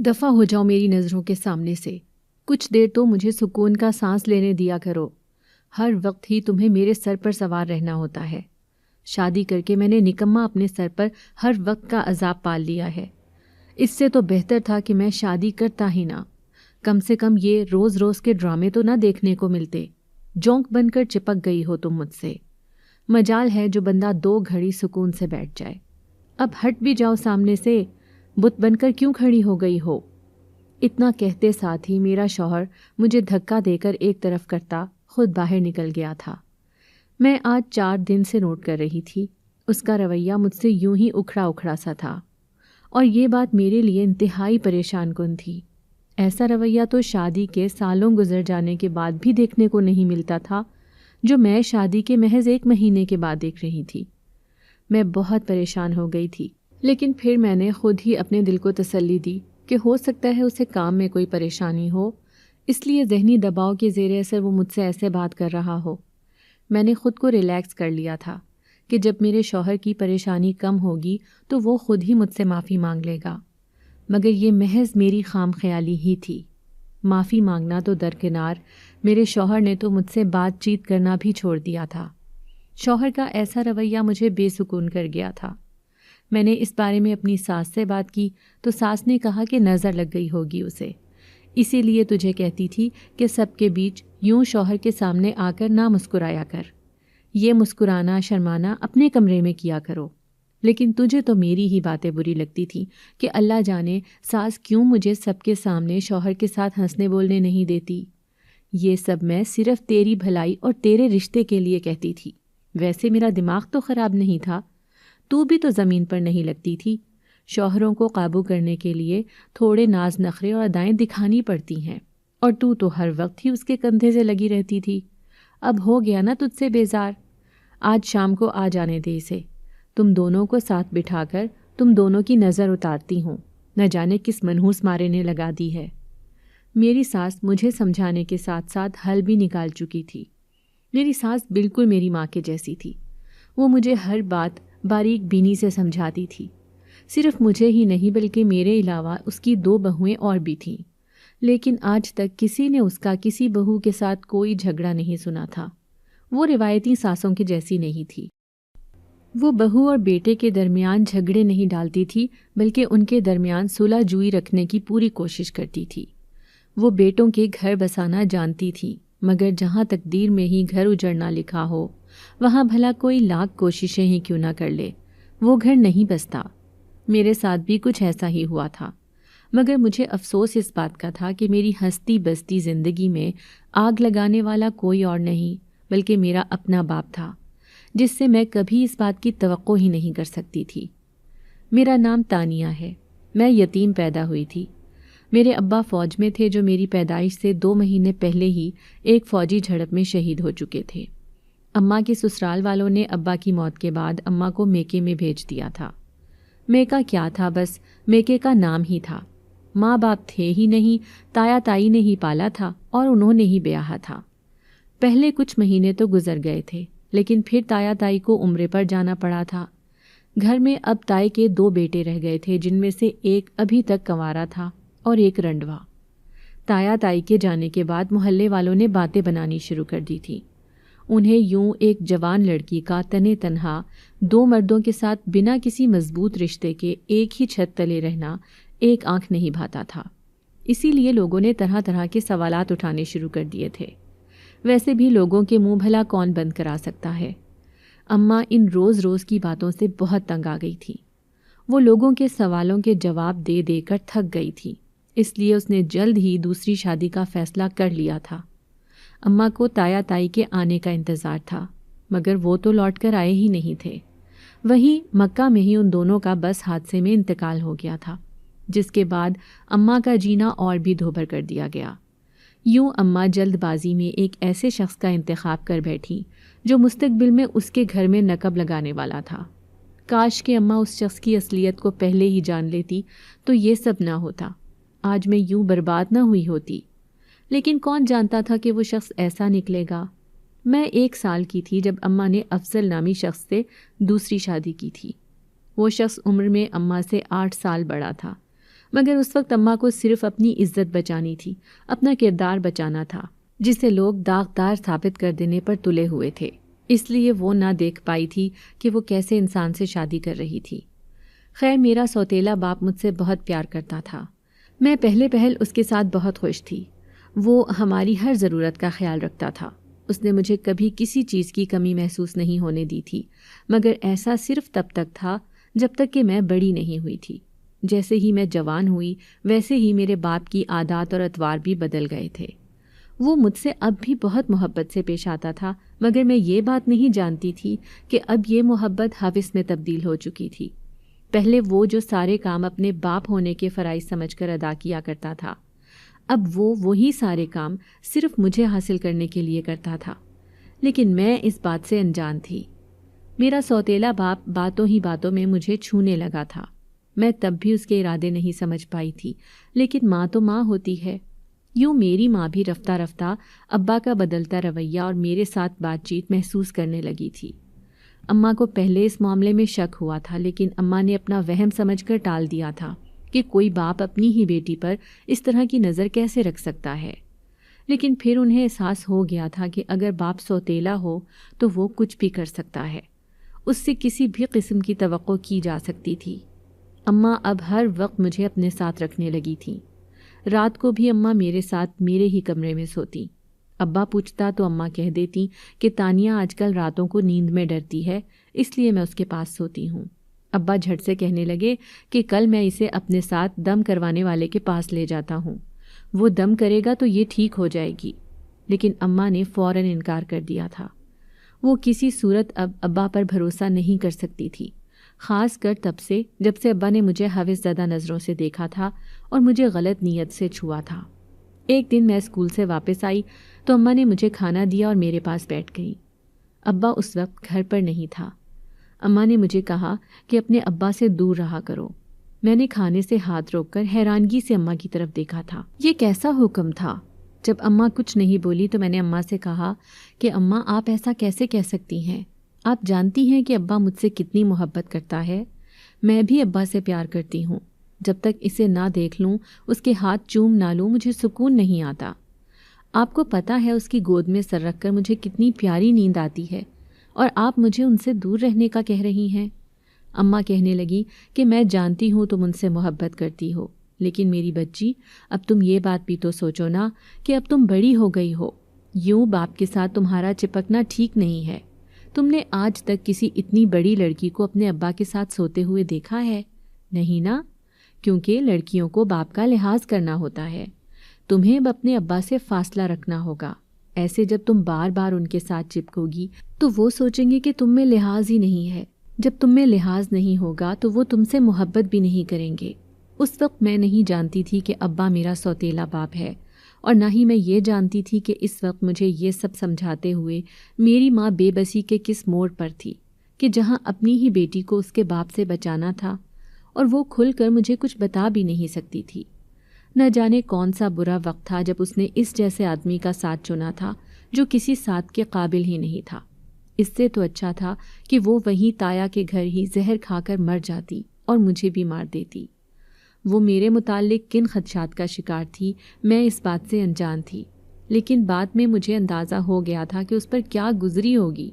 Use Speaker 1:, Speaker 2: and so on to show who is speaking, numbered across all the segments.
Speaker 1: دفع ہو جاؤ میری نظروں کے سامنے سے۔ کچھ دیر تو مجھے سکون کا سانس لینے دیا کرو۔ ہر وقت ہی تمہیں میرے سر پر سوار رہنا ہوتا ہے۔ شادی کر کے میں نے نکما اپنے سر پر ہر وقت کا عذاب پال لیا ہے۔ اس سے تو بہتر تھا کہ میں شادی کرتا ہی نہ۔ کم سے کم یہ روز روز کے ڈرامے تو نہ دیکھنے کو ملتے۔ جونک بن کر چپک گئی ہو تم مجھ سے۔ مجال ہے جو بندہ 2 گھڑی سکون سے بیٹھ جائے۔ اب ہٹ بھی جاؤ سامنے سے، بت بن کر کیوں کھڑی ہو گئی ہو؟ اتنا کہتے ساتھ ہی میرا شوہر مجھے دھکا دے کر ایک طرف کرتا خود باہر نکل گیا تھا۔ میں آج 4 دن سے نوٹ کر رہی تھی، اس کا رویہ مجھ سے یوں ہی اکھڑا اکھڑا سا تھا، اور یہ بات میرے لیے انتہائی پریشان کن تھی۔ ایسا رویہ تو شادی کے سالوں گزر جانے کے بعد بھی دیکھنے کو نہیں ملتا تھا، جو میں شادی کے محض 1 مہینے کے بعد دیکھ رہی تھی۔ میں بہت پریشان ہو گئی تھی، لیکن پھر میں نے خود ہی اپنے دل کو تسلی دی کہ ہو سکتا ہے اسے کام میں کوئی پریشانی ہو، اس لیے ذہنی دباؤ کے زیر اثر وہ مجھ سے ایسے بات کر رہا ہو۔ میں نے خود کو ریلیکس کر لیا تھا کہ جب میرے شوہر کی پریشانی کم ہوگی تو وہ خود ہی مجھ سے معافی مانگ لے گا، مگر یہ محض میری خام خیالی ہی تھی۔ معافی مانگنا تو درکنار، میرے شوہر نے تو مجھ سے بات چیت کرنا بھی چھوڑ دیا تھا۔ شوہر کا ایسا رویہ مجھے بے سکون کر گیا تھا۔ میں نے اس بارے میں اپنی ساس سے بات کی تو ساس نے کہا کہ نظر لگ گئی ہوگی اسے، اسی لیے تجھے کہتی تھی کہ سب کے بیچ یوں شوہر کے سامنے آ کر نہ مسکرایا کر، یہ مسکرانا شرمانا اپنے کمرے میں کیا کرو۔ لیکن تجھے تو میری ہی باتیں بری لگتی تھی کہ اللہ جانے ساس کیوں مجھے سب کے سامنے شوہر کے ساتھ ہنسنے بولنے نہیں دیتی۔ یہ سب میں صرف تیری بھلائی اور تیرے رشتے کے لیے کہتی تھی، ویسے میرا دماغ تو خراب نہیں تھا، تو بھی تو زمین پر نہیں لگتی تھی۔ شوہروں کو قابو کرنے کے لیے تھوڑے ناز نخرے اور ادائیں دکھانی پڑتی ہیں، اور تو ہر وقت ہی اس کے کندھے سے لگی رہتی تھی۔ اب ہو گیا نا تجھ سے بیزار، آج شام کو آ جانے دے اسے، تم دونوں کو ساتھ بٹھا کر تم دونوں کی نظر اتارتی ہوں، نہ جانے کس منحوس مارے نے لگا دی ہے۔ میری ساس مجھے سمجھانے کے ساتھ ساتھ حل بھی نکال چکی تھی۔ میری ساس بالکل میری ماں کے جیسی تھی، وہ مجھے ہر بات باریک بینی سے سمجھاتی تھی۔ صرف مجھے ہی نہیں بلکہ میرے علاوہ اس کی 2 بہویں اور بھی تھیں، لیکن آج تک کسی نے اس کا کسی بہو کے ساتھ کوئی جھگڑا نہیں سنا تھا۔ وہ روایتی ساسوں کی جیسی نہیں تھی۔ وہ بہو اور بیٹے کے درمیان جھگڑے نہیں ڈالتی تھی، بلکہ ان کے درمیان صلح جوئی رکھنے کی پوری کوشش کرتی تھی۔ وہ بیٹوں کے گھر بسانا جانتی تھی، مگر جہاں تقدیر میں ہی گھر اجڑنا لکھا ہو، وہاں بھلا کوئی لاکھ کوششیں ہی کیوں نہ کر لے، وہ گھر نہیں بستا۔ میرے ساتھ بھی کچھ ایسا ہی ہوا تھا، مگر مجھے افسوس اس بات کا تھا کہ میری ہستی بستی زندگی میں آگ لگانے والا کوئی اور نہیں بلکہ میرا اپنا باپ تھا، جس سے میں کبھی اس بات کی توقع ہی نہیں کر سکتی تھی۔ میرا نام تانیہ ہے، میں یتیم پیدا ہوئی تھی۔ میرے ابا فوج میں تھے جو میری پیدائش سے 2 مہینے پہلے ہی ایک فوجی جھڑپ میں شہید ہو چکے تھے۔ اماں کے سسرال والوں نے ابا کی موت کے بعد اماں کو میکے میں بھیج دیا تھا۔ میکا کیا تھا، بس میکے کا نام ہی تھا۔ ماں باپ تھے ہی نہیں، تایا تائی نے ہی پالا تھا اور انہوں نے ہی بیاہا تھا۔ پہلے کچھ مہینے تو گزر گئے تھے، لیکن پھر تایا تائی کو عمرے پر جانا پڑا تھا۔ گھر میں اب تائی کے 2 بیٹے رہ گئے تھے، جن میں سے ایک ابھی تک کنوارا تھا اور ایک رنڈوا۔ تایا تائی کے جانے کے بعد محلے والوں نے باتیں بنانی شروع کر دی تھی۔ انہیں یوں ایک جوان لڑکی کا تنے تنہا 2 مردوں کے ساتھ بنا کسی مضبوط رشتے کے ایک ہی چھت تلے رہنا ایک آنکھ نہیں بھاتا تھا۔ اسی لیے لوگوں نے طرح طرح کے سوالات اٹھانے شروع کر دیے تھے۔ ویسے بھی لوگوں کے منہ بھلا کون بند کرا سکتا ہے؟ اماں ان روز روز کی باتوں سے بہت تنگ آ گئی تھی۔ وہ لوگوں کے سوالوں کے جواب دے دے کر تھک گئی تھی، اس لیے اس نے جلد ہی دوسری شادی کا فیصلہ کر لیا تھا۔ اماں کو تایا تائی کے آنے کا انتظار تھا، مگر وہ تو لوٹ کر آئے ہی نہیں تھے۔ وہیں مکہ میں ہی ان دونوں کا بس حادثے میں انتقال ہو گیا تھا، جس کے بعد اماں کا جینا اور بھی دھوبر کر دیا گیا۔ یوں اماں جلد بازی میں ایک ایسے شخص کا انتخاب کر بیٹھی جو مستقبل میں اس کے گھر میں نقب لگانے والا تھا۔ کاش کہ اماں اس شخص کی اصلیت کو پہلے ہی جان لیتی تو یہ سب نہ ہوتا، آج میں یوں برباد نہ ہوئی ہوتی۔ لیکن کون جانتا تھا کہ وہ شخص ایسا نکلے گا۔ میں 1 سال کی تھی جب اماں نے افضل نامی شخص سے دوسری شادی کی تھی۔ وہ شخص عمر میں اماں سے 8 سال بڑا تھا، مگر اس وقت اماں کو صرف اپنی عزت بچانی تھی، اپنا کردار بچانا تھا، جسے لوگ داغدار ثابت کر دینے پر تلے ہوئے تھے۔ اس لیے وہ نہ دیکھ پائی تھی کہ وہ کیسے انسان سے شادی کر رہی تھی۔ خیر، میرا سوتیلا باپ مجھ سے بہت پیار کرتا تھا۔ میں پہلے پہل اس کے ساتھ بہت خوش تھی۔ وہ ہماری ہر ضرورت کا خیال رکھتا تھا۔ اس نے مجھے کبھی کسی چیز کی کمی محسوس نہیں ہونے دی تھی، مگر ایسا صرف تب تک تھا جب تک کہ میں بڑی نہیں ہوئی تھی۔ جیسے ہی میں جوان ہوئی ویسے ہی میرے باپ کی عادات اور اطوار بھی بدل گئے تھے۔ وہ مجھ سے اب بھی بہت محبت سے پیش آتا تھا، مگر میں یہ بات نہیں جانتی تھی کہ اب یہ محبت ہوس میں تبدیل ہو چکی تھی۔ پہلے وہ جو سارے کام اپنے باپ ہونے کے فرائض سمجھ کر ادا کیا کرتا تھا، اب وہ وہی سارے کام صرف مجھے حاصل کرنے کے لیے کرتا تھا۔ لیکن میں اس بات سے انجان تھی۔ میرا سوتیلا باپ باتوں ہی باتوں میں مجھے چھونے لگا تھا۔ میں تب بھی اس کے ارادے نہیں سمجھ پائی تھی، لیکن ماں تو ماں ہوتی ہے۔ یوں میری ماں بھی رفتہ رفتہ ابا کا بدلتا رویہ اور میرے ساتھ بات چیت محسوس کرنے لگی تھی۔ اماں کو پہلے اس معاملے میں شک ہوا تھا، لیکن اماں نے اپنا وہم سمجھ کر ٹال دیا تھا کہ کوئی باپ اپنی ہی بیٹی پر اس طرح کی نظر کیسے رکھ سکتا ہے۔ لیکن پھر انہیں احساس ہو گیا تھا کہ اگر باپ سوتیلا ہو تو وہ کچھ بھی کر سکتا ہے، اس سے کسی بھی قسم کی توقع کی جا سکتی تھی۔ اماں اب ہر وقت مجھے اپنے ساتھ رکھنے لگی تھیں۔ رات کو بھی اماں میرے ساتھ میرے ہی کمرے میں سوتی۔ ابا پوچھتا تو اماں کہہ دیتی کہ تانیہ آج کل راتوں کو نیند میں ڈرتی ہے، اس لیے میں اس کے پاس سوتی ہوں۔ ابا جھٹ سے کہنے لگے کہ کل میں اسے اپنے ساتھ دم کروانے والے کے پاس لے جاتا ہوں، وہ دم کرے گا تو یہ ٹھیک ہو جائے گی۔ لیکن اماں نے فوراً انکار کر دیا تھا۔ وہ کسی صورت اب ابا پر بھروسہ نہیں کر سکتی تھی، خاص کر تب سے جب سے ابا نے مجھے ہوس زدہ نظروں سے دیکھا تھا اور مجھے غلط نیت سے چھوا تھا۔ ایک دن میں اسکول سے واپس آئی تو اماں نے مجھے کھانا دیا اور میرے پاس بیٹھ گئی۔ ابا اس وقت گھر پر نہیں تھا۔ اماں نے مجھے کہا کہ اپنے ابا سے دور رہا کرو۔ میں نے کھانے سے ہاتھ روک کر حیرانگی سے اماں کی طرف دیکھا تھا۔ یہ کیسا حکم تھا؟ جب اماں کچھ نہیں بولی تو میں نے اماں سے کہا کہ اماں آپ ایسا کیسے کہہ سکتی ہیں؟ آپ جانتی ہیں کہ ابا مجھ سے کتنی محبت کرتا ہے۔ میں بھی ابا سے پیار کرتی ہوں۔ جب تک اسے نہ دیکھ لوں، اس کے ہاتھ چوم نہ لوں، مجھے سکون نہیں آتا۔ آپ کو پتہ ہے اس کی گود میں سر رکھ کر مجھے کتنی پیاری نیند آتی ہے، اور آپ مجھے ان سے دور رہنے کا کہہ رہی ہیں۔ اماں کہنے لگی کہ میں جانتی ہوں تم ان سے محبت کرتی ہو، لیکن میری بچی اب تم یہ بات بھی تو سوچو نا کہ اب تم بڑی ہو گئی ہو۔ یوں باپ کے ساتھ تمہارا چپکنا ٹھیک نہیں ہے۔ تم نے آج تک کسی اتنی بڑی لڑکی کو اپنے ابا کے ساتھ سوتے ہوئے دیکھا ہے؟ نہیں نا، کیونکہ لڑکیوں کو باپ کا لحاظ کرنا ہوتا ہے۔ تمہیں اب اپنے ابا سے فاصلہ رکھنا ہوگا۔ ایسے جب تم بار بار ان کے ساتھ چپکو گی تو وہ سوچیں گے کہ تم میں لحاظ ہی نہیں ہے۔ جب تم میں لحاظ نہیں ہوگا تو وہ تم سے محبت بھی نہیں کریں گے۔ اس وقت میں نہیں جانتی تھی کہ ابا میرا سوتیلا باپ ہے، اور نہ ہی میں یہ جانتی تھی کہ اس وقت مجھے یہ سب سمجھاتے ہوئے میری ماں بے بسی کے کس موڑ پر تھی کہ جہاں اپنی ہی بیٹی کو اس کے باپ سے بچانا تھا، اور وہ کھل کر مجھے کچھ بتا بھی نہیں سکتی تھی۔ نہ جانے کون سا برا وقت تھا جب اس نے اس جیسے آدمی کا ساتھ چنا تھا جو کسی ساتھ کے قابل ہی نہیں تھا۔ اس سے تو اچھا تھا کہ وہ وہیں تایا کے گھر ہی زہر کھا کر مر جاتی اور مجھے بھی مار دیتی۔ وہ میرے متعلق کن خدشات کا شکار تھی، میں اس بات سے انجان تھی، لیکن بعد میں مجھے اندازہ ہو گیا تھا کہ اس پر کیا گزری ہوگی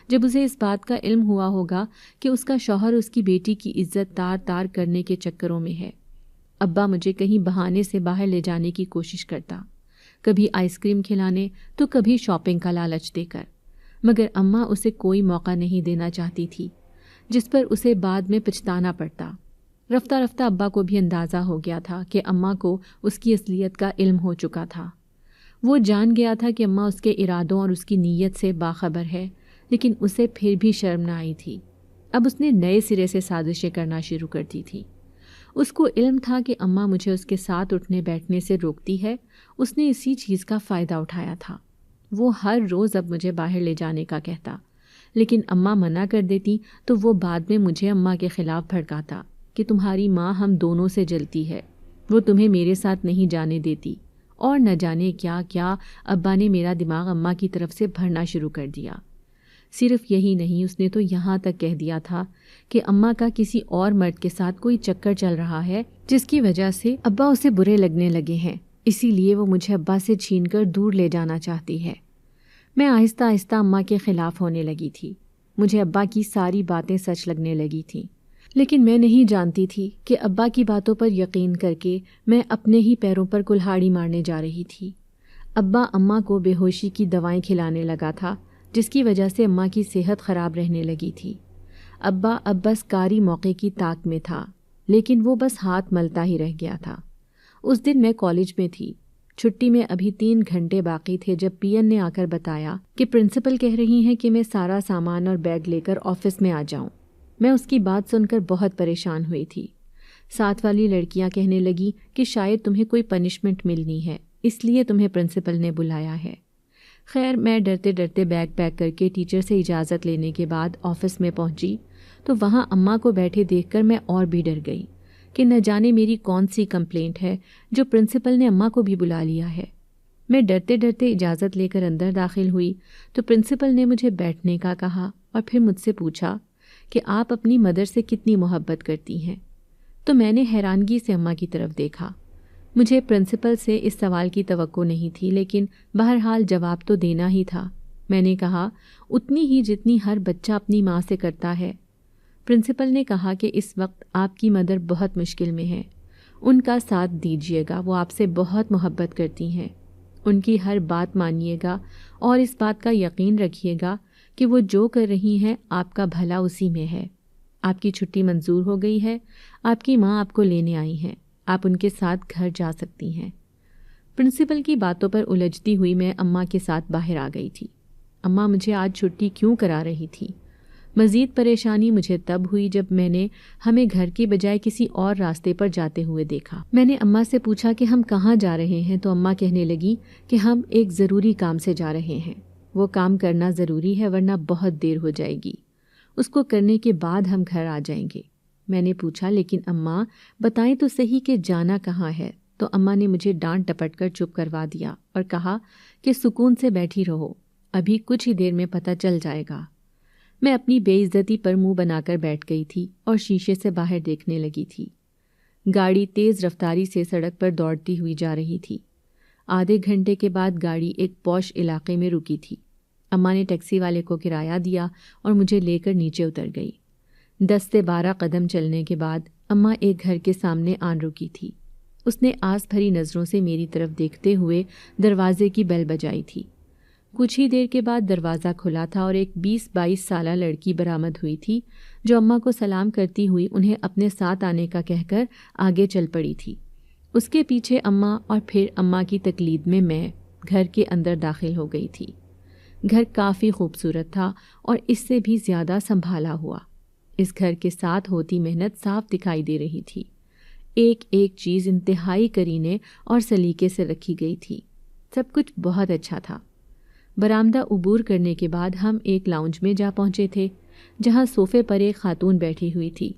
Speaker 1: جب اسے اس بات کا علم ہوا ہوگا کہ اس کا شوہر اس کی بیٹی کی عزت تار تار کرنے کے چکروں میں ہے۔ ابا مجھے کہیں بہانے سے باہر لے جانے کی کوشش کرتا، کبھی آئس کریم کھلانے تو کبھی شاپنگ کا لالچ دے کر، مگر اماں اسے کوئی موقع نہیں دینا چاہتی تھی، جس پر اسے بعد میں پچھتانا پڑتا۔ رفتہ رفتہ ابا کو بھی اندازہ ہو گیا تھا کہ اماں کو اس کی اصلیت کا علم ہو چکا تھا۔ وہ جان گیا تھا کہ اماں اس کے ارادوں اور اس کی نیت سے باخبر ہے، لیکن اسے پھر بھی شرم نہ آئی تھی۔ اب اس نے نئے سرے سے سازشیں کرنا شروع کر دی تھی۔ اس کو علم تھا کہ اماں مجھے اس کے ساتھ اٹھنے بیٹھنے سے روکتی ہے۔ اس نے اسی چیز کا فائدہ اٹھایا تھا۔ وہ ہر روز اب مجھے باہر لے جانے کا کہتا، لیکن اماں منع کر دیتی تو وہ بعد میں مجھے اماں کے خلاف بھڑکاتا کہ تمہاری ماں ہم دونوں سے جلتی ہے، وہ تمہیں میرے ساتھ نہیں جانے دیتی، اور نہ جانے کیا کیا ابا نے میرا دماغ اماں کی طرف سے بھرنا شروع کر دیا۔ صرف یہی نہیں، اس نے تو یہاں تک کہہ دیا تھا کہ اماں کا کسی اور مرد کے ساتھ کوئی چکر چل رہا ہے جس کی وجہ سے ابا اسے برے لگنے لگے ہیں، اسی لیے وہ مجھے ابا سے چھین کر دور لے جانا چاہتی ہے۔ میں آہستہ آہستہ اماں کے خلاف ہونے لگی تھی۔ مجھے ابا کی ساری باتیں سچ لگنے لگی تھیں، لیکن میں نہیں جانتی تھی کہ ابا کی باتوں پر یقین کر کے میں اپنے ہی پیروں پر کلہاڑی مارنے جا رہی تھی۔ ابا اماں کو بے ہوشی کی دوائیں کھلانے لگا تھا، جس کی وجہ سے اماں کی صحت خراب رہنے لگی تھی۔ ابا اب بس کاری موقع کی طاق میں تھا، لیکن وہ بس ہاتھ ملتا ہی رہ گیا تھا۔ اس دن میں کالج میں تھی۔ چھٹی میں ابھی 3 گھنٹے باقی تھے جب پی این نے آ کر بتایا کہ پرنسپل کہہ رہی ہیں کہ میں سارا سامان اور بیگ لے کر آفس میں آ جاؤں۔ میں اس کی بات سن کر بہت پریشان ہوئی تھی۔ ساتھ والی لڑکیاں کہنے لگی کہ شاید تمہیں کوئی پنشمنٹ ملنی ہے، اس لیے تمہیں پرنسپل نے بلایا ہے۔ خیر، میں ڈرتے ڈرتے بیگ پیک کر کے ٹیچر سے اجازت لینے کے بعد آفس میں پہنچی تو وہاں اماں کو بیٹھے دیکھ کر میں اور بھی ڈر گئی کہ نہ جانے میری کون سی کمپلینٹ ہے جو پرنسپل نے اماں کو بھی بلا لیا ہے۔ میں ڈرتے ڈرتے اجازت لے کر اندر داخل ہوئی تو پرنسپل نے مجھے بیٹھنے کا کہا اور پھر مجھ سے پوچھا کہ آپ اپنی مدر سے کتنی محبت کرتی ہیں۔ تو میں نے حیرانگی سے اماں کی طرف دیکھا۔ مجھے پرنسپل سے اس سوال کی توقع نہیں تھی، لیکن بہرحال جواب تو دینا ہی تھا۔ میں نے کہا، اتنی ہی جتنی ہر بچہ اپنی ماں سے کرتا ہے۔ پرنسپل نے کہا کہ اس وقت آپ کی مدر بہت مشکل میں ہے، ان کا ساتھ دیجیے گا، وہ آپ سے بہت محبت کرتی ہیں، ان کی ہر بات مانیے گا اور اس بات کا یقین رکھیے گا کہ وہ جو کر رہی ہیں آپ کا بھلا اسی میں ہے۔ آپ کی چھٹی منظور ہو گئی ہے، آپ کی ماں آپ کو لینے آئی ہیں، آپ ان کے ساتھ گھر جا سکتی ہیں۔ پرنسپل کی باتوں پر الجھتی ہوئی میں اماں کے ساتھ باہر آ گئی تھی۔ اماں مجھے آج چھٹی کیوں کرا رہی تھی؟ مزید پریشانی مجھے تب ہوئی جب میں نے ہمیں گھر کے بجائے کسی اور راستے پر جاتے ہوئے دیکھا۔ میں نے اماں سے پوچھا کہ ہم کہاں جا رہے ہیں تو اماں کہنے لگی کہ ہم ایک ضروری کام سے جا رہے ہیں، وہ کام کرنا ضروری ہے ورنہ بہت دیر ہو جائے گی، اس کو کرنے کے بعد ہم گھر آ جائیں گے۔ میں نے پوچھا، لیکن اماں بتائیں تو صحیح کہ جانا کہاں ہے؟ تو اماں نے مجھے ڈانٹ ڈپٹ کر چپ کروا دیا اور کہا کہ سکون سے بیٹھی رہو، ابھی کچھ ہی دیر میں پتہ چل جائے گا۔ میں اپنی بے عزتی پر منہ بنا کر بیٹھ گئی تھی اور شیشے سے باہر دیکھنے لگی تھی۔ گاڑی تیز رفتاری سے سڑک پر دوڑتی ہوئی جا رہی تھی۔ آدھے گھنٹے کے بعد گاڑی ایک پوش علاقے میں رکی تھی۔ اماں نے ٹیکسی والے کو کرایہ دیا اور مجھے لے کر نیچے اتر گئی۔ 10 سے 12 قدم چلنے کے بعد اماں ایک گھر کے سامنے آن رکی تھی۔ اس نے آس بھری نظروں سے میری طرف دیکھتے ہوئے دروازے کی بیل بجائی تھی۔ کچھ ہی دیر کے بعد دروازہ کھلا تھا اور ایک 20-22 سالہ لڑکی برآمد ہوئی تھی جو اماں کو سلام کرتی ہوئی انہیں اپنے ساتھ آنے کا کہہ کر آگے چل پڑی تھی۔ اس کے پیچھے اماں اور پھر اماں کی تقلید میں گھر کے اندر داخل ہو گئی تھی۔ گھر کافی خوبصورت تھا اور اس سے بھی زیادہ سنبھالا ہوا۔ اس گھر کے ساتھ ہوتی محنت صاف دکھائی دے رہی تھی۔ ایک ایک چیز انتہائی کرینے اور سلیقے سے رکھی گئی تھی۔ سب کچھ بہت اچھا تھا۔ برآمدہ عبور کرنے کے بعد ہم ایک لاؤنج میں جا پہنچے تھے جہاں صوفے پر ایک خاتون بیٹھی ہوئی تھی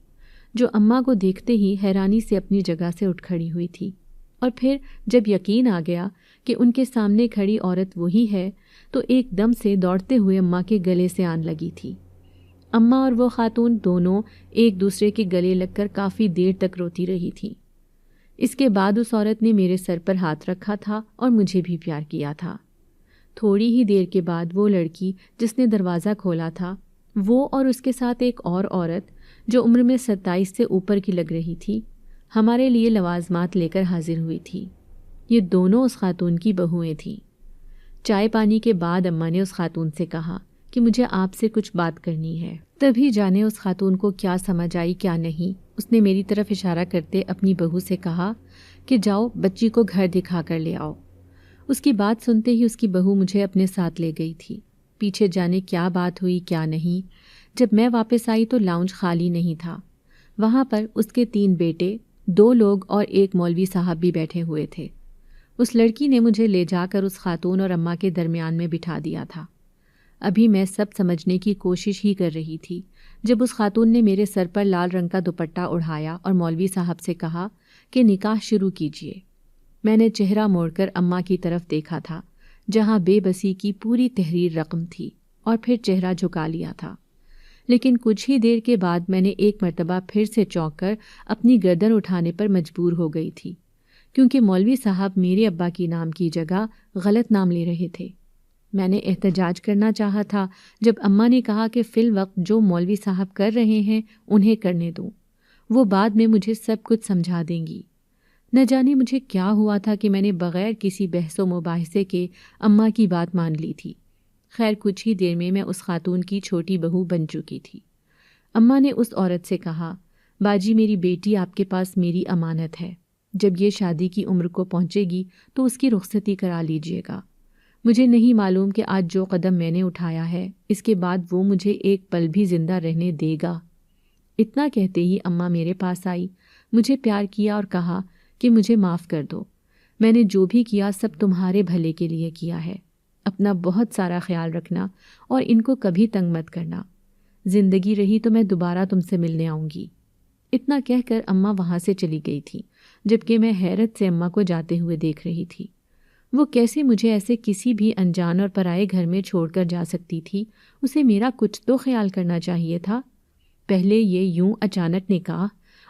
Speaker 1: جو اماں کو دیکھتے ہی حیرانی سے اپنی جگہ سے اٹھ کھڑی ہوئی تھی، اور پھر جب یقین آ گیا کہ ان کے سامنے کھڑی عورت وہی ہے تو ایک دم سے دوڑتے ہوئے اماں کے گلے سے آن لگی تھی۔ اماں اور وہ خاتون دونوں ایک دوسرے کے گلے لگ کر کافی دیر تک روتی رہی تھیں۔ اس کے بعد اس عورت نے میرے سر پر ہاتھ رکھا تھا اور مجھے بھی پیار کیا تھا۔ تھوڑی ہی دیر کے بعد وہ لڑکی جس نے دروازہ کھولا تھا، وہ اور اس کے ساتھ ایک اور عورت جو عمر میں 27 سے اوپر کی لگ رہی تھی، ہمارے لیے لوازمات لے کر حاضر ہوئی تھی۔ یہ دونوں اس خاتون کی بہوئیں تھیں۔ چائے پانی کے بعد اماں نے اس خاتون سے کہا کہ مجھے آپ سے کچھ بات کرنی ہے۔ تبھی جانے اس خاتون کو کیا سمجھ آئی کیا نہیں، اس نے میری طرف اشارہ کرتے اپنی بہو سے کہا کہ جاؤ بچی کو گھر دکھا کر لے آؤ۔ اس کی بات سنتے ہی اس کی بہو مجھے اپنے ساتھ لے گئی تھی۔ پیچھے جانے کیا بات ہوئی کیا نہیں، جب میں واپس آئی تو لاؤنج خالی نہیں تھا۔ وہاں پر اس کے 3 بیٹے، 2 لوگ اور ایک مولوی صاحب بھی بیٹھے ہوئے تھے۔ اس لڑکی نے مجھے لے جا کر اس خاتون اور اماں کے درمیان میں بٹھا دیا تھا۔ ابھی میں سب سمجھنے کی کوشش ہی کر رہی تھی جب اس خاتون نے میرے سر پر لال رنگ کا دوپٹہ اڑھایا اور مولوی صاحب سے کہا کہ نکاح شروع کیجیے۔ میں نے چہرہ موڑ کر اماں کی طرف دیکھا تھا جہاں بے بسی کی پوری تحریر رقم تھی اور پھر چہرہ جھکا لیا تھا، لیکن کچھ ہی دیر کے بعد میں نے ایک مرتبہ پھر سے چونک کر اپنی گردن اٹھانے پر مجبور ہو گئی تھی، کیونکہ مولوی صاحب میرے ابا کی نام کی جگہ غلط نام لے رہے تھے۔ میں نے احتجاج کرنا چاہا تھا جب اماں نے کہا کہ فی الوقت جو مولوی صاحب کر رہے ہیں انہیں کرنے دوں، وہ بعد میں مجھے سب کچھ سمجھا دیں گی۔ نہ جانے مجھے کیا ہوا تھا کہ میں نے بغیر کسی بحث و مباحثے کے اماں کی بات مان لی تھی۔ خیر کچھ ہی دیر میں اس خاتون کی چھوٹی بہو بن چکی تھی۔ اماں نے اس عورت سے کہا، باجی میری بیٹی آپ کے پاس میری امانت ہے، جب یہ شادی کی عمر کو پہنچے گی تو اس کی رخصتی کرا لیجئے گا۔ مجھے نہیں معلوم کہ آج جو قدم میں نے اٹھایا ہے اس کے بعد وہ مجھے ایک پل بھی زندہ رہنے دے گا۔ اتنا کہتے ہی اماں میرے پاس آئی، مجھے پیار کیا اور کہا کہ مجھے معاف کر دو، میں نے جو بھی کیا سب تمہارے بھلے کے لیے کیا ہے، اپنا بہت سارا خیال رکھنا اور ان کو کبھی تنگ مت کرنا، زندگی رہی تو میں دوبارہ تم سے ملنے آؤں گی۔ اتنا کہہ کر اماں وہاں سے چلی گئی تھی، جبکہ میں حیرت سے اماں کو جاتے ہوئے دیکھ رہی تھی۔ وہ کیسے مجھے ایسے کسی بھی انجان اور پرائے گھر میں چھوڑ کر جا سکتی تھی؟ اسے میرا کچھ تو خیال کرنا چاہیے تھا۔ پہلے یہ یوں اچانک نکاح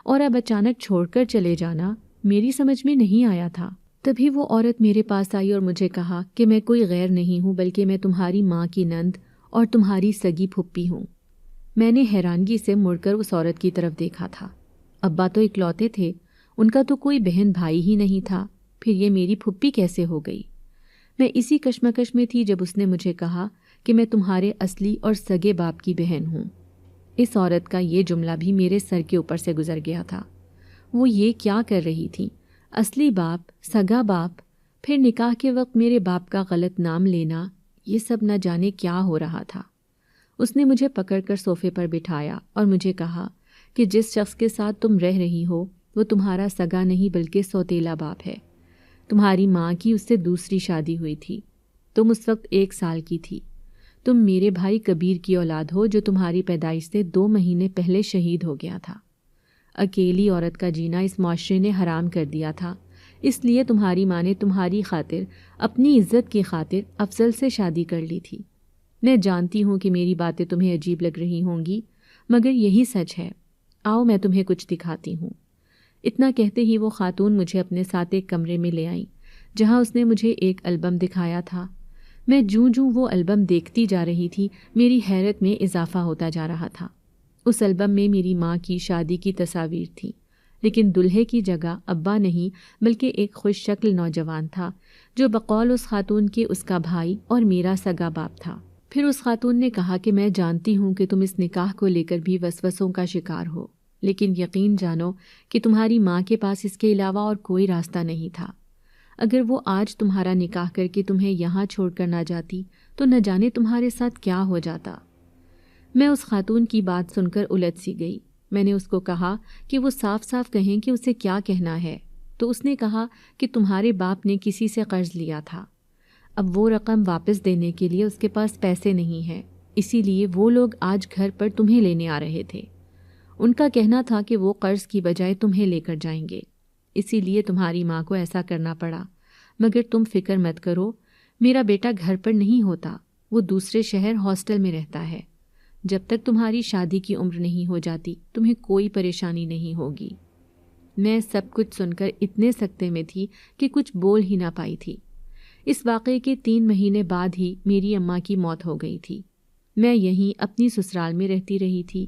Speaker 1: اور اب اچانک چھوڑ کر چلے جانا میری سمجھ میں نہیں آیا تھا۔ تبھی وہ عورت میرے پاس آئی اور مجھے کہا کہ میں کوئی غیر نہیں ہوں بلکہ میں تمہاری ماں کی نند اور تمہاری سگی پھپھی ہوں۔ میں نے حیرانگی سے مڑ کر اس عورت کی طرف دیکھا تھا۔ ابا تو اکلوتے تھے، ان کا تو کوئی بہن بھائی ہی نہیں تھا، پھر یہ میری پھپھی کیسے ہو گئی؟ میں اسی کشمکش میں تھی جب اس نے مجھے کہا کہ میں تمہارے اصلی اور سگے باپ کی بہن ہوں۔ اس عورت کا یہ جملہ بھی میرے سر کے اوپر سے گزر گیا تھا۔ وہ یہ کیا کر رہی تھی؟ اصلی باپ، سگا باپ، پھر نکاح کے وقت میرے باپ کا غلط نام لینا، یہ سب نہ جانے کیا ہو رہا تھا۔ اس نے مجھے پکڑ کر صوفے پر بٹھایا اور مجھے کہا کہ جس شخص کے ساتھ تم رہ رہی ہو وہ تمہارا سگا نہیں بلکہ سوتیلا باپ ہے۔ تمہاری ماں کی اس سے دوسری شادی ہوئی تھی، تم اس وقت 1 سال کی تھی۔ تم میرے بھائی کبیر کی اولاد ہو جو تمہاری پیدائش سے 2 مہینے پہلے شہید ہو گیا تھا۔ اکیلی عورت کا جینا اس معاشرے نے حرام کر دیا تھا، اس لیے تمہاری ماں نے تمہاری خاطر، اپنی عزت کی خاطر افضل سے شادی کر لی تھی۔ میں جانتی ہوں کہ میری باتیں تمہیں عجیب لگ رہی ہوں گی، مگر یہی سچ ہے۔ آؤ میں تمہیں کچھ دکھاتی ہوں۔ اتنا کہتے ہی وہ خاتون مجھے اپنے ساتھ ایک کمرے میں لے آئیں، جہاں اس نے مجھے ایک البم دکھایا تھا۔ میں جوں جوں وہ البم دیکھتی جا رہی تھی میری حیرت میں اضافہ ہوتا جا رہا تھا۔ اس البم میں میری ماں کی شادی کی تصاویر تھیں، لیکن دلہے کی جگہ ابا نہیں بلکہ ایک خوش شکل نوجوان تھا جو بقول اس خاتون کے اس کا بھائی اور میرا سگا باپ تھا۔ پھر اس خاتون نے کہا کہ میں جانتی ہوں کہ تم اس نکاح کو لے کر بھی وسوسوں کا شکار ہو، لیکن یقین جانو کہ تمہاری ماں کے پاس اس کے علاوہ اور کوئی راستہ نہیں تھا۔ اگر وہ آج تمہارا نکاح کر کے تمہیں یہاں چھوڑ کر نہ جاتی تو نہ جانے تمہارے ساتھ کیا ہو جاتا۔ میں اس خاتون کی بات سن کر الجھ سی گئی۔ میں نے اس کو کہا کہ وہ صاف صاف کہیں کہ اسے کیا کہنا ہے، تو اس نے کہا کہ تمہارے باپ نے کسی سے قرض لیا تھا، اب وہ رقم واپس دینے کے لیے اس کے پاس پیسے نہیں ہیں، اسی لیے وہ لوگ آج گھر پر تمہیں لینے آ رہے تھے۔ ان کا کہنا تھا کہ وہ قرض کی بجائے تمہیں لے کر جائیں گے، اسی لیے تمہاری ماں کو ایسا کرنا پڑا، مگر تم فکر مت کرو، میرا بیٹا گھر پر نہیں ہوتا، وہ دوسرے شہر ہاسٹل میں رہتا ہے۔ جب تک تمہاری شادی کی عمر نہیں ہو جاتی تمہیں کوئی پریشانی نہیں ہوگی۔ میں سب کچھ سن کر اتنے سکتے میں تھی کہ کچھ بول ہی نہ پائی تھی۔ اس واقعے کے 3 مہینے بعد ہی میری اماں کی موت ہو گئی تھی۔ میں یہیں اپنی سسرال میں رہتی رہی تھی۔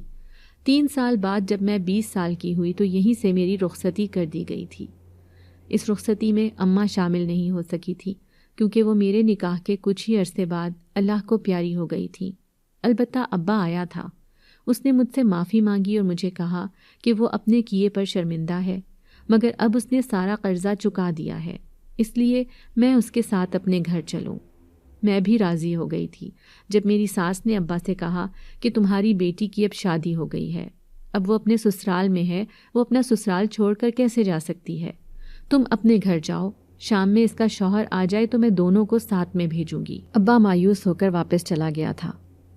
Speaker 1: 3 سال بعد جب میں 20 سال کی ہوئی تو یہیں سے میری رخصتی کر دی گئی تھی۔ اس رخصتی میں اماں شامل نہیں ہو سکی تھی کیونکہ وہ میرے نکاح کے کچھ ہی عرصے بعد اللہ کو پیاری ہو گئی تھی۔ البتہ ابا آیا تھا، اس نے مجھ سے معافی مانگی اور مجھے کہا کہ وہ اپنے کیے پر شرمندہ ہے، مگر اب اس نے سارا قرضہ چکا دیا ہے، اس لیے میں اس کے ساتھ اپنے گھر چلوں۔ میں بھی راضی ہو گئی تھی جب میری ساس نے ابا سے کہا کہ تمہاری بیٹی کی اب شادی ہو گئی ہے، اب وہ اپنے سسرال میں ہے، وہ اپنا سسرال چھوڑ کر کیسے جا سکتی ہے؟ تم اپنے گھر جاؤ، شام میں اس کا شوہر آ جائے تو میں دونوں کو ساتھ میں بھیجوں گی۔ ابا مایوس ہو کر واپس چلا گیا تھا۔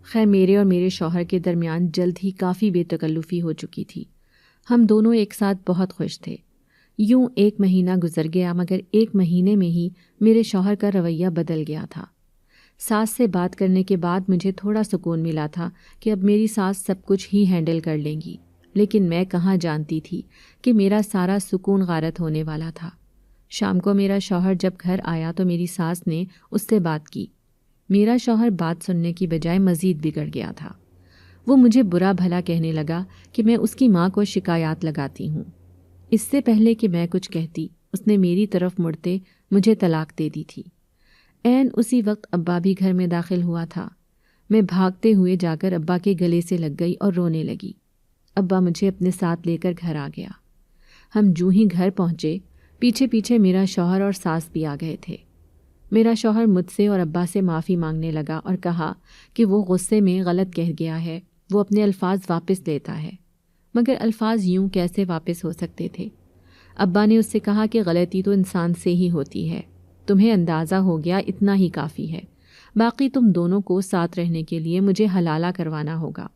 Speaker 1: خیر میرے اور میرے شوہر کے درمیان جلد ہی کافی بے تکلفی ہو چکی تھی۔ ہم دونوں ایک ساتھ بہت خوش تھے۔ یوں 1 مہینہ گزر گیا، مگر 1 مہینے میں ہی میرے شوہر کا رویہ بدل گیا تھا۔ ساس سے بات کرنے کے بعد مجھے تھوڑا سکون ملا تھا کہ اب میری ساس سب کچھ ہی ہینڈل کر لیں گی، لیکن میں کہاں جانتی تھی کہ میرا سارا سکون غارت ہونے والا تھا۔ شام کو میرا شوہر جب گھر آیا تو میری ساس نے اس سے بات کی۔ میرا شوہر بات سننے کی بجائے مزید بگڑ گیا تھا۔ وہ مجھے برا بھلا کہنے لگا کہ میں اس کی ماں کو شکایات لگاتی ہوں۔ اس سے پہلے کہ میں کچھ کہتی، اس نے میری طرف مڑتے مجھے طلاق دے دی تھی۔ عین اسی وقت ابا بھی گھر میں داخل ہوا تھا۔ میں بھاگتے ہوئے جا کر ابا کے گلے سے لگ گئی اور رونے لگی۔ ابا مجھے اپنے ساتھ لے کر گھر آ گیا۔ ہم جوں ہی گھر پہنچے، پیچھے پیچھے میرا شوہر اور ساس بھی آ گئے تھے۔ میرا شوہر مجھ سے اور ابا سے معافی مانگنے لگا اور کہا کہ وہ غصے میں غلط کہہ گیا ہے، وہ اپنے الفاظ واپس لیتا ہے۔ مگر الفاظ یوں کیسے واپس ہو سکتے تھے؟ ابا نے اس سے کہا کہ غلطی تو انسان سے ہی ہوتی ہے، تمہیں اندازہ ہو گیا اتنا ہی کافی ہے، باقی تم دونوں کو ساتھ رہنے کے لیے مجھے حلالہ کروانا ہوگا،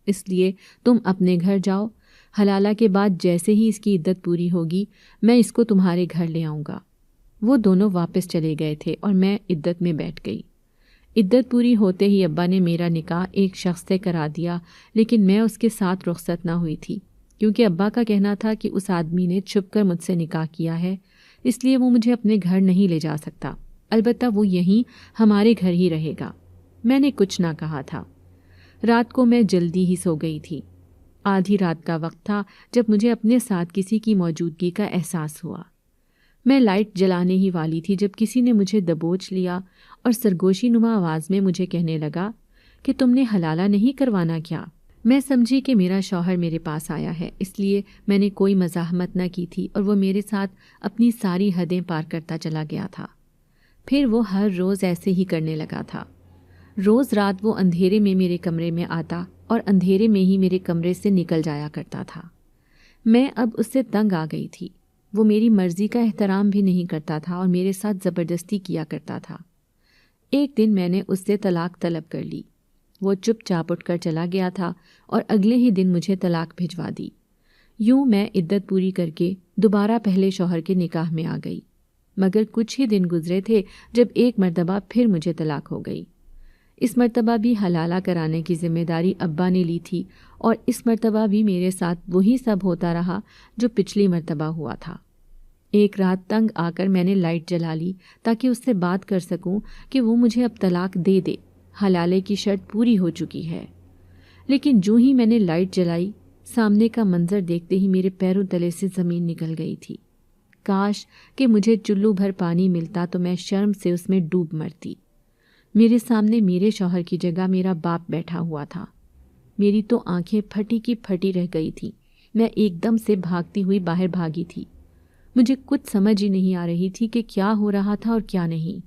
Speaker 1: اس لیے تم اپنے گھر جاؤ، حلالہ کے بعد جیسے ہی اس کی عدت پوری ہوگی میں اس کو تمہارے گھر لے آؤں گا۔ وہ دونوں واپس چلے گئے تھے اور میں عدت میں بیٹھ گئی۔ عدت پوری ہوتے ہی ابا نے میرا نکاح ایک شخص سے کرا دیا، لیکن میں اس کے ساتھ رخصت نہ ہوئی تھی، کیونکہ ابا کا کہنا تھا کہ اس آدمی نے چھپ کر مجھ سے نکاح کیا ہے، اس لیے وہ مجھے اپنے گھر نہیں لے جا سکتا، البتہ وہ یہیں ہمارے گھر ہی رہے گا۔ میں نے کچھ نہ کہا تھا۔ رات کو میں جلدی ہی سو گئی تھی۔ آدھی رات کا وقت تھا جب مجھے اپنے ساتھ کسی کی موجودگی کا احساس ہوا۔ میں لائٹ جلانے ہی والی تھی جب کسی نے مجھے دبوچ لیا اور سرگوشی نما آواز میں مجھے کہنے لگا کہ تم نے حلالہ نہیں کروانا کیا؟ میں سمجھی کہ میرا شوہر میرے پاس آیا ہے، اس لیے میں نے کوئی مزاحمت نہ کی تھی اور وہ میرے ساتھ اپنی ساری حدیں پار کرتا چلا گیا تھا۔ پھر وہ ہر روز ایسے ہی کرنے لگا تھا۔ روز رات وہ اندھیرے میں میرے کمرے میں آتا اور اندھیرے میں ہی میرے کمرے سے نکل جایا کرتا تھا۔ میں اب اس سے تنگ آ گئی تھی۔ وہ میری مرضی کا احترام بھی نہیں کرتا تھا اور میرے ساتھ زبردستی کیا کرتا تھا۔ ایک دن میں نے اس سے طلاق طلب کر لی۔ وہ چپ چاپ اٹھ کر چلا گیا تھا اور اگلے ہی دن مجھے طلاق بھجوا دی۔ یوں میں عدت پوری کر کے دوبارہ پہلے شوہر کے نکاح میں آ گئی، مگر کچھ ہی دن گزرے تھے جب ایک مرتبہ پھر مجھے طلاق ہو گئی۔ اس مرتبہ بھی حلالہ کرانے کی ذمہ داری ابا نے لی تھی اور اس مرتبہ بھی میرے ساتھ وہی سب ہوتا رہا جو پچھلی مرتبہ ہوا تھا۔ ایک رات تنگ آ کر میں نے لائٹ جلا لی تاکہ اس سے بات کر سکوں کہ وہ مجھے اب طلاق دے دے، حلالے کی شرط پوری ہو چکی ہے۔ لیکن جو ہی میں نے لائٹ جلائی، سامنے کا منظر دیکھتے ہی میرے پیروں تلے سے زمین نکل گئی تھی۔ کاش کہ مجھے چلو بھر پانی ملتا تو میں شرم سے اس میں ڈوب مرتی۔ میرے سامنے میرے شوہر کی جگہ میرا باپ بیٹھا ہوا تھا۔ میری تو آنکھیں پھٹی کی پھٹی رہ گئی تھیں۔ میں ایک دم سے بھاگتی ہوئی باہر بھاگی تھی۔ مجھے کچھ سمجھ ہی نہیں آ رہی تھی کہ کیا ہو رہا تھا اور کیا نہیں۔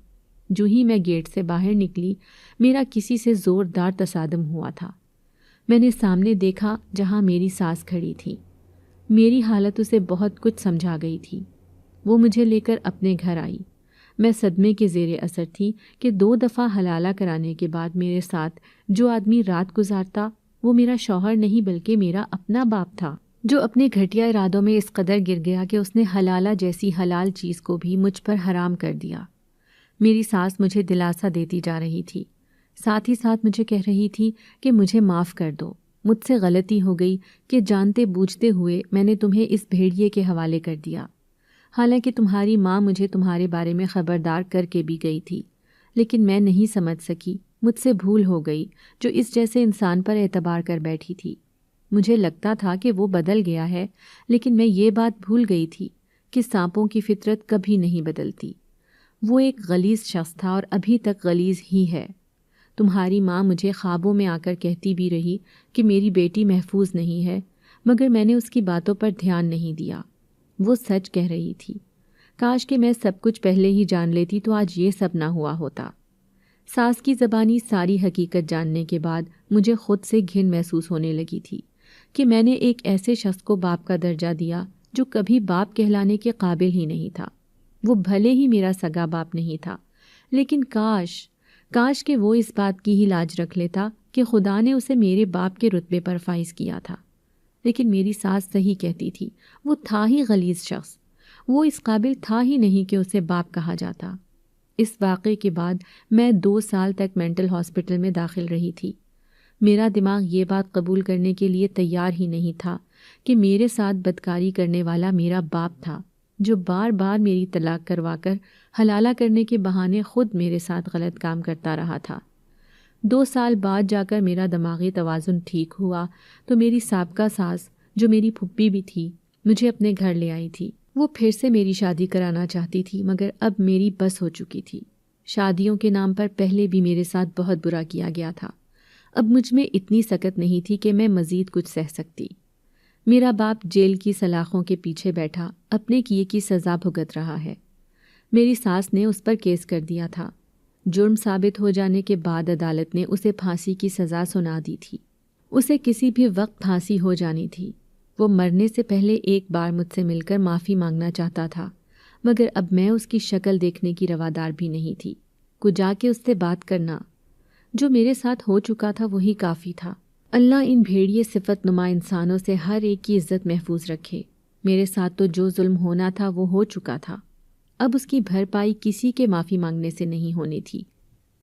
Speaker 1: جو ہی میں گیٹ سے باہر نکلی، میرا کسی سے زوردار تصادم ہوا تھا۔ میں نے سامنے دیکھا جہاں میری ساس کھڑی تھی۔ میری حالت اسے بہت کچھ سمجھا گئی تھی۔ وہ مجھے لے کر اپنے گھر آئی۔ میں صدمے کے زیر اثر تھی کہ 2 دفعہ حلالہ کرانے کے بعد میرے ساتھ جو آدمی رات گزارتا وہ میرا شوہر نہیں بلکہ میرا اپنا باپ تھا، جو اپنے گھٹیا ارادوں میں اس قدر گر گیا کہ اس نے حلالہ جیسی حلال چیز کو بھی مجھ پر حرام کر دیا۔ میری ساس مجھے دلاسا دیتی جا رہی تھی، ساتھ ہی ساتھ مجھے کہہ رہی تھی کہ مجھے معاف کر دو، مجھ سے غلطی ہو گئی کہ جانتے بوجھتے ہوئے میں نے تمہیں اس بھیڑیے کے حوالے کر دیا۔ حالانکہ تمہاری ماں مجھے تمہارے بارے میں خبردار کر کے بھی گئی تھی، لیکن میں نہیں سمجھ سکی، مجھ سے بھول ہو گئی جو اس جیسے انسان پر اعتبار کر بیٹھی تھی۔ مجھے لگتا تھا کہ وہ بدل گیا ہے، لیکن میں یہ بات بھول گئی تھی کہ سانپوں کی فطرت کبھی نہیں بدلتی۔ وہ ایک غلیظ شخص تھا اور ابھی تک غلیظ ہی ہے۔ تمہاری ماں مجھے خوابوں میں آ کر کہتی بھی رہی کہ میری بیٹی محفوظ نہیں ہے، مگر میں نے اس کی باتوں پر دھیان نہیں دیا۔ وہ سچ کہہ رہی تھی۔ کاش کہ میں سب کچھ پہلے ہی جان لیتی تو آج یہ سب نہ ہوا ہوتا۔ ساس کی زبانی ساری حقیقت جاننے کے بعد مجھے خود سے گھن محسوس ہونے لگی تھی کہ میں نے ایک ایسے شخص کو باپ کا درجہ دیا جو کبھی باپ کہلانے کے قابل ہی نہیں تھا۔ وہ بھلے ہی میرا سگا باپ نہیں تھا، لیکن کاش کہ وہ اس بات کی ہی لاج رکھ لیتا کہ خدا نے اسے میرے باپ کے رتبے پر فائز کیا تھا۔ لیکن میری ساس صحیح کہتی تھی، وہ تھا ہی غلیظ شخص، وہ اس قابل تھا ہی نہیں کہ اسے باپ کہا جاتا۔ اس واقعے کے بعد میں 2 سال تک مینٹل ہاسپٹل میں داخل رہی تھی۔ میرا دماغ یہ بات قبول کرنے کے لیے تیار ہی نہیں تھا کہ میرے ساتھ بدکاری کرنے والا میرا باپ تھا، جو بار بار میری طلاق کروا کر حلالہ کرنے کے بہانے خود میرے ساتھ غلط کام کرتا رہا تھا۔ 2 سال بعد جا کر میرا دماغی توازن ٹھیک ہوا تو میری سابقہ ساس، جو میری پھپھی بھی تھی، مجھے اپنے گھر لے آئی تھی۔ وہ پھر سے میری شادی کرانا چاہتی تھی، مگر اب میری بس ہو چکی تھی۔ شادیوں کے نام پر پہلے بھی میرے ساتھ بہت برا کیا گیا تھا۔ اب مجھ میں اتنی سکت نہیں تھی کہ میں مزید کچھ سہ سکتی۔ میرا باپ جیل کی سلاخوں کے پیچھے بیٹھا اپنے کیے کی سزا بھگت رہا ہے۔ میری ساس نے اس پر کیس کر دیا تھا۔ جرم ثابت ہو جانے کے بعد عدالت نے اسے پھانسی کی سزا سنا دی تھی۔ اسے کسی بھی وقت پھانسی ہو جانی تھی۔ وہ مرنے سے پہلے ایک بار مجھ سے مل کر معافی مانگنا چاہتا تھا، مگر اب میں اس کی شکل دیکھنے کی روادار بھی نہیں تھی۔ کچھ جا کے اس سے بات کرنا، جو میرے ساتھ ہو چکا تھا وہی کافی تھا۔ اللہ ان بھیڑیے صفت نما انسانوں سے ہر ایک کی عزت محفوظ رکھے۔ میرے ساتھ تو جو ظلم ہونا تھا وہ ہو چکا تھا، اب اس کی بھرپائی کسی کے معافی مانگنے سے نہیں ہونی تھی۔